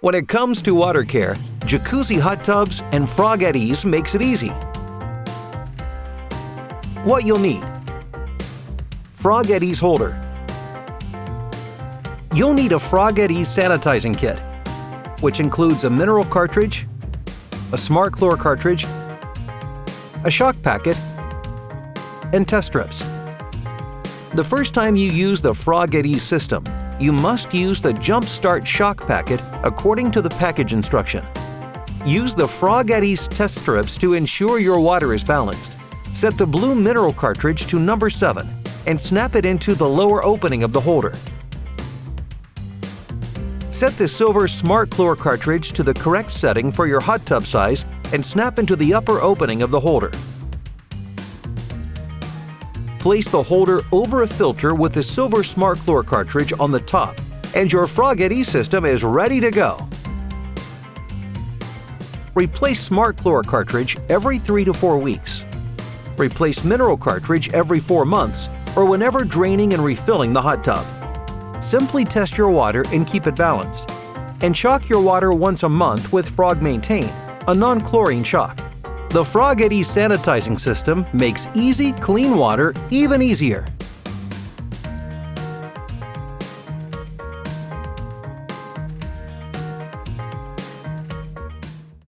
When it comes to water care, Jacuzzi hot tubs and Frog Eddies makes it easy. What you'll need: Frog Eddies holder. You'll need a Frog Eddies sanitizing kit, which includes a mineral cartridge, a SmartChlor cartridge, a shock packet, and test strips. The first time you use the Frog Eddies system, you must use the Jump Start shock packet according to the package instruction. Use the Frog Eddies test strips to ensure your water is balanced. Set the blue mineral cartridge to number 7 and snap it into the lower opening of the holder. Set the silver SmartChlor cartridge to the correct setting for your hot tub size and snap into the upper opening of the holder. Place the holder over a filter with the silver SmartChlor cartridge on the top, and your Frog Eddies system is ready to go. Replace SmartChlor cartridge every 3 to 4 weeks. Replace mineral cartridge every 4 months or whenever draining and refilling the hot tub. Simply test your water and keep it balanced. And shock your water once a month with Frog Maintain, a non-chlorine shock. The Frog Eddies sanitizing system makes easy, clean water even easier.